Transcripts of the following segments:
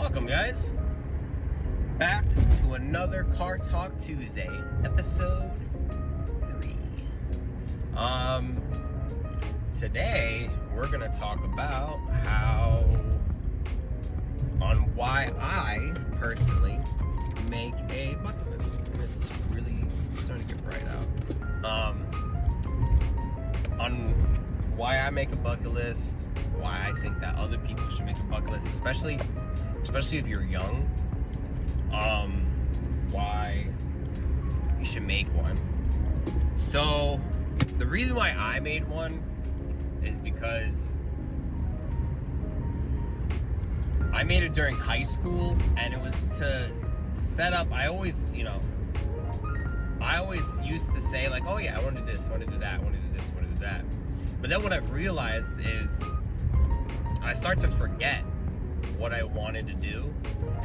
Welcome, guys, back to another Car Talk Tuesday, episode 3. Today we're gonna talk about why I personally make a bucket list. It's really starting to get bright out. On why I make a bucket list, why I think that other people should make a bucket list, especially if you're young, why you should make one. So the reason why I made one is because I made it during high school, and it was to set up. I always used to say, like, oh yeah, I want to do this, I want to do that, I want to do this, I want to do that. But then what I've realized is I start to forget what I wanted to do.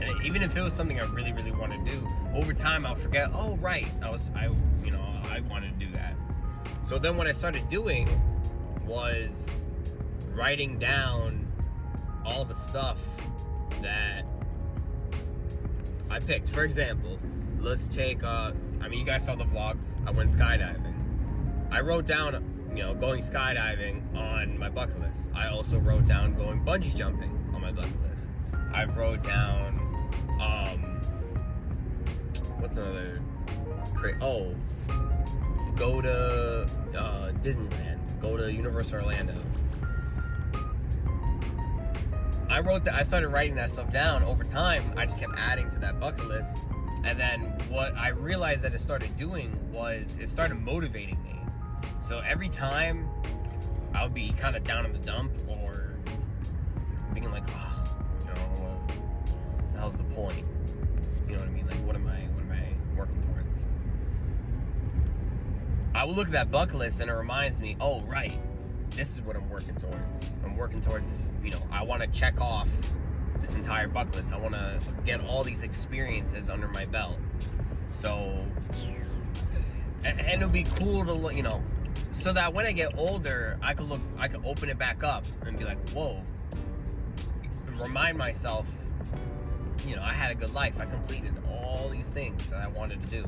And even if it was something I really, really want to do, over time I'll forget, oh right, I wanted to do that. So then what I started doing was writing down all the stuff that I picked. For example, let's take, you guys saw the vlog, I went skydiving. I wrote down, going skydiving on my bucket list. I also wrote down going bungee jumping on my bucket list. I wrote down, what's another go to Disneyland, go to Universal Orlando. I started writing that stuff down. Over time, I just kept adding to that bucket list. And then what I realized that it started doing was it started motivating me. So every time I would be kind of down in the dump or being like, what the hell's the point? You know what I mean? Like, what am I working towards? I will look at that bucket list and it reminds me, oh, right, this is what I'm working towards. I'm working towards, I want to check off this entire bucket list. I want to get all these experiences under my belt. So, and it'll be cool to look, so that when I get older, I could open it back up and be like, whoa, remind myself, I had a good life. I completed all these things that I wanted to do.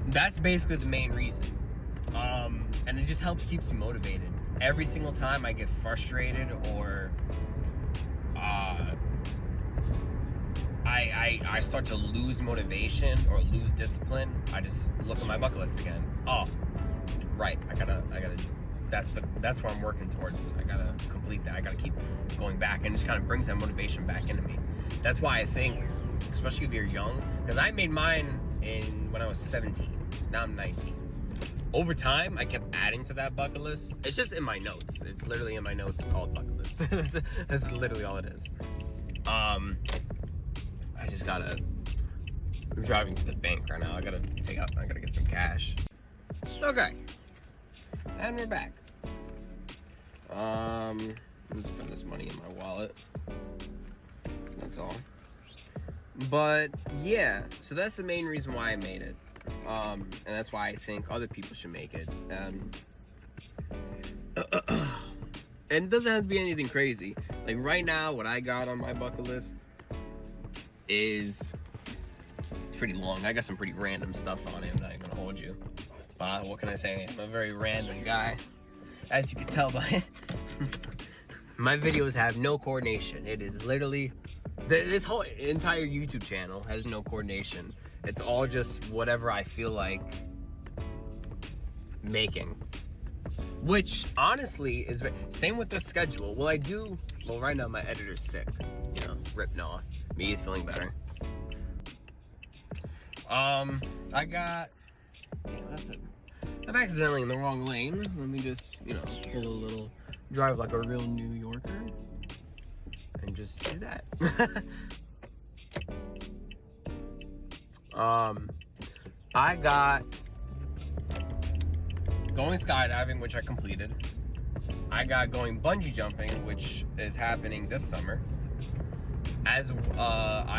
That's basically the main reason. And it just helps keeps me motivated. Every single time I get frustrated or I start to lose motivation or lose discipline, I just look at my bucket list again. Oh, right, I gotta, that's what I'm working towards. I gotta complete that. I gotta keep going back, and it just kind of brings that motivation back into me. That's why I think, especially if you're young, because I made mine when I was 17. Now I'm 19. Over time, I kept adding to that bucket list. It's just in my notes. It's literally in my notes called bucket list. That's literally all it is. I'm driving to the bank right now. I gotta get some cash. Okay. And we're back. Let's put this money in my wallet. That's all. But yeah, so that's the main reason why I made it. And that's why I think other people should make it. And it doesn't have to be anything crazy. Like right now, what I got on my bucket list it's pretty long. I got some pretty random stuff on it. I'm not even gonna hold you. What can I say? I'm a very random guy, as you can tell by my videos have no coordination. It is literally this whole entire YouTube channel has no coordination. It's all just whatever I feel like making, which honestly is same with the schedule. Well, right now my editor's sick, rip Noah. Me, he's feeling better. I'm accidentally in the wrong lane. Let me just, get a little, drive like a real New Yorker and just do that. I got going skydiving, which I completed. I got going bungee jumping, which is happening this summer. I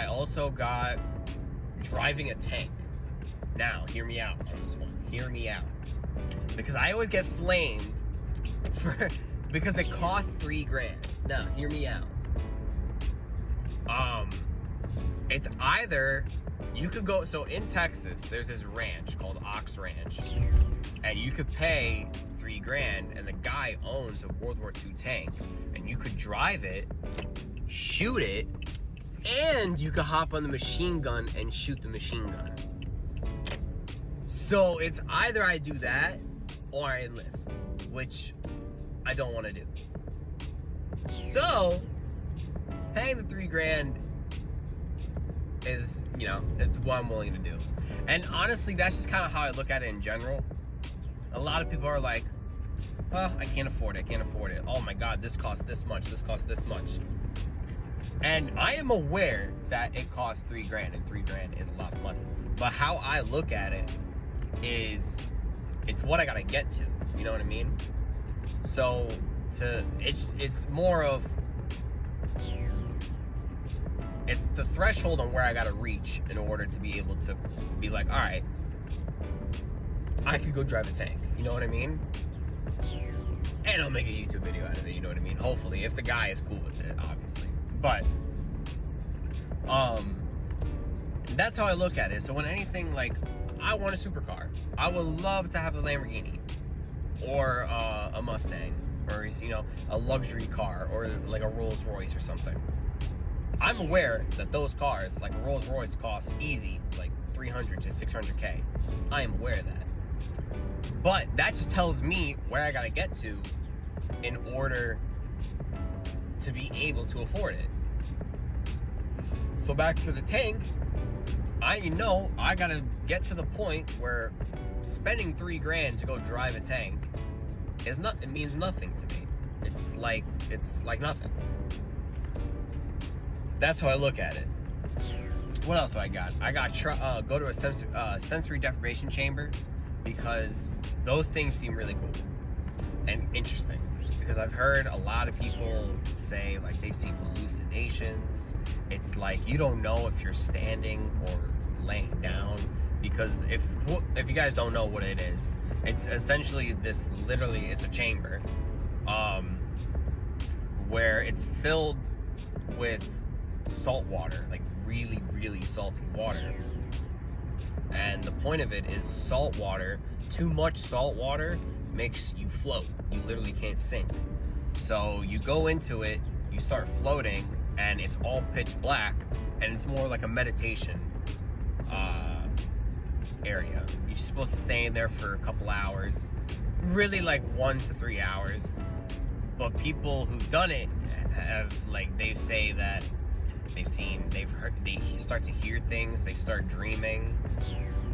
also got driving a tank. Now, hear me out on this one. Hear me out. Because I always get flamed because it costs $3,000. Now, hear me out. it's either you could go, so in Texas, there's this ranch called Ox Ranch, and you could pay $3,000, and the guy owns a World War II tank, and you could drive it, shoot it, and you could hop on the machine gun and shoot the machine gun. So it's either I do that or I enlist, which I don't want to do. So paying the $3,000 is, you know, it's what I'm willing to do. And honestly, that's just kind of how I look at it in general. A lot of people are like, oh, I can't afford it, I can't afford it. Oh my God, this costs this much, this costs this much. And I am aware that it costs $3,000, and $3,000 is a lot of money. But how I look at it is, it's what I gotta get to. You know what I mean? So it's more of, it's the threshold on where I gotta reach in order to be able to be like, all right, I could go drive a tank. You know what I mean? And I'll make a YouTube video out of it. You know what I mean? Hopefully, if the guy is cool with it, obviously. But that's how I look at it. So when anything like, I want a supercar, I would love to have a Lamborghini or a Mustang, or, you know, a luxury car, or like a Rolls Royce or something. I'm aware that those cars, like a Rolls Royce, cost easy like 300 to 600K. I am aware of that. But that just tells me where I gotta get to in order to be able to afford it. So back to the tank, I know I gotta get to the point where spending $3,000 to go drive a tank is not, it means nothing to me. It's like nothing. That's how I look at it. What else do I got? I got go to a sensory deprivation chamber, because those things seem really cool and interesting. Because I've heard a lot of people say like they've seen hallucinations. It's like you don't know if you're standing or laying down, because if you guys don't know what it is, it's essentially this, literally it's a chamber where it's filled with salt water, like really, really salty water. And the point of it is, salt water, too much salt water makes you float. You literally can't sink. So you go into it, you start floating, and it's all pitch black, and it's more like a meditation area. You're supposed to stay in there for a couple hours, really like 1 to 3 hours. But people who've done it have, like, they say that they've heard, they start to hear things, they start dreaming,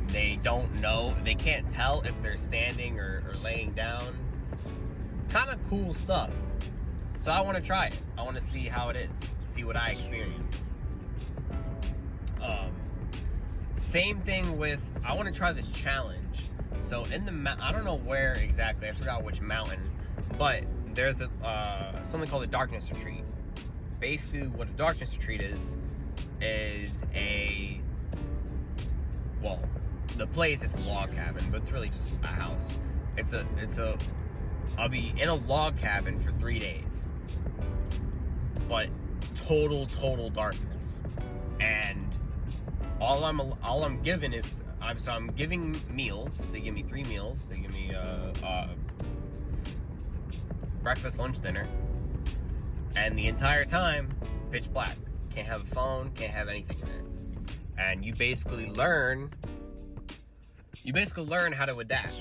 they don't know, they can't tell if they're standing or laying down. Kind of cool stuff. So I want to try it. I want to see how it is, see what I experience. Same thing with, I want to try this challenge. So in the I don't know where exactly, I forgot which mountain, but there's a something called a darkness retreat. Basically what a darkness retreat is a, well, the place, it's a log cabin, but it's really just a house. I'll be in a log cabin for 3 days, but total darkness. And all I'm given is, I'm giving meals. They give me 3 meals. They give me breakfast, lunch, dinner, and the entire time, pitch black. Can't have a phone, can't have anything in there. And you basically learn how to adapt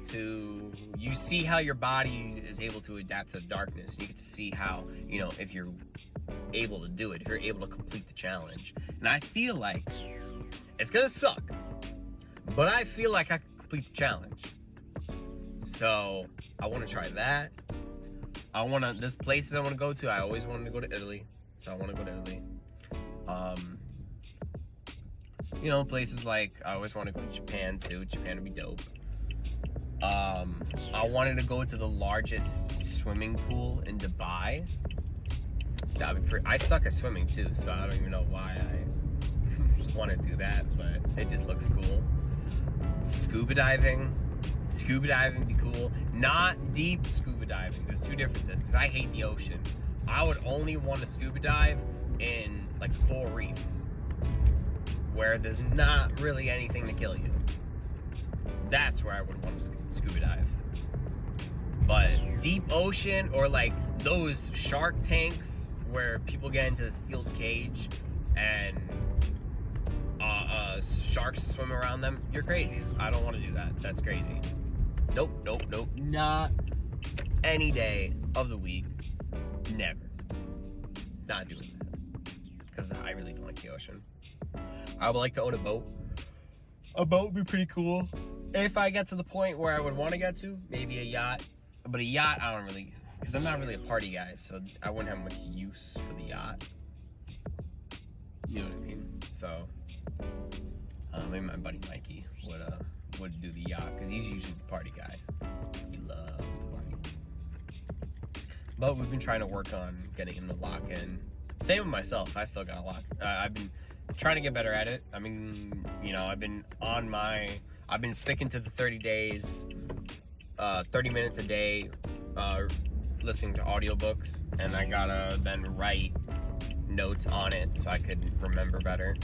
to, you see how your body is able to adapt to the darkness. You get to see how, you know, if you're able to do it, if you're able to complete the challenge. And I feel like it's gonna suck, but I feel like I can complete the challenge. So I want to try that. There's places I want to go to. I always wanted to go to Italy, so I want to go to Italy. You know, places like, I always want to go to Japan too. Japan would be dope. I wanted to go to the largest swimming pool in Dubai. That'd be pretty. I suck at swimming too, so I don't even know why I want to do that, but it just looks cool. Scuba diving would be cool. Not deep scuba diving. There's 2 differences, because I hate the ocean. I would only want to scuba dive in like the coral reefs. where there's not really anything to kill you. That's where I would want to scuba dive. But deep ocean, or like those shark tanks where people get into a steel cage and sharks swim around them, you're crazy. I don't want to do that. That's crazy. Nope. Not any day of the week. Never. Not doing that. Because I really don't like the ocean. I would like to own a boat. A boat would be pretty cool. If I get to the point where I would want to get to, maybe a yacht. But a yacht, I don't really, because I'm not really a party guy, so I wouldn't have much use for the yacht. You know what I mean? So, maybe my buddy Mikey would do the yacht, because he's usually the party guy. He loves the party. But we've been trying to work on getting him to lock in. Same with myself. I still got to lock. I've been trying to get better at it. I mean, you know, I've been sticking to the 30 days, 30 minutes a day, listening to audiobooks, and I gotta then write notes on it so I could remember better.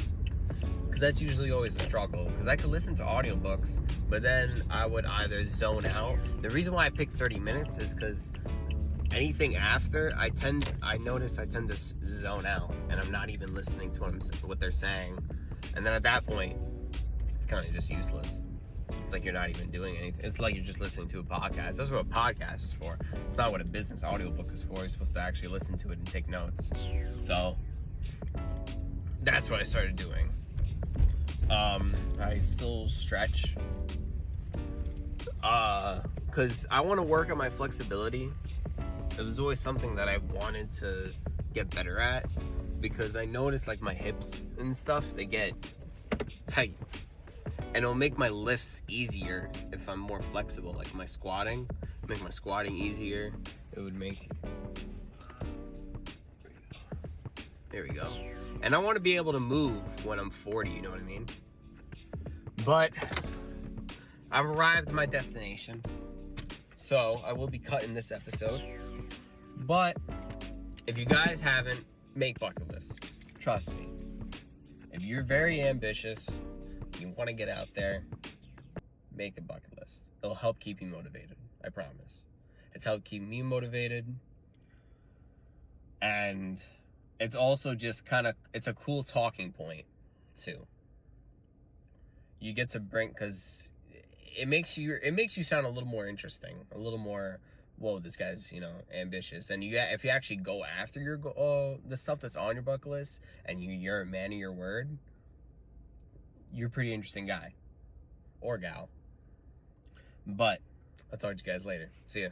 Because that's usually always a struggle, because I could listen to audiobooks, but then I would either zone out. The reason why I pick 30 minutes is because anything after, I notice I tend to zone out, and I'm not even listening to what they're saying. And then at that point, it's kind of just useless. It's like you're not even doing anything. It's like you're just listening to a podcast. That's what a podcast is for. It's not what a business audiobook is for. You're supposed to actually listen to it and take notes. So that's what I started doing. I still stretch because I want to work on my flexibility. It was always something that I wanted to get better at, because I noticed like my hips and stuff, they get tight, and it'll make my lifts easier if I'm more flexible. Like my squatting, make my squatting easier. It would make, there we go. And I want to be able to move when I'm 40, you know what I mean? But I've arrived at my destination, so I will be cutting this episode. But if you guys haven't, make bucket lists. Trust me. If you're very ambitious, you want to get out there, make a bucket list. It'll help keep you motivated. I promise. It's helped keep me motivated. And it's also just it's a cool talking point too. You get to bring, because it makes you sound a little more interesting, a little more, whoa, this guy's, you know, ambitious. And if you actually go after your the stuff that's on your bucket list, and you're a man of your word, you're a pretty interesting guy or gal. But I'll talk to you guys later. See ya.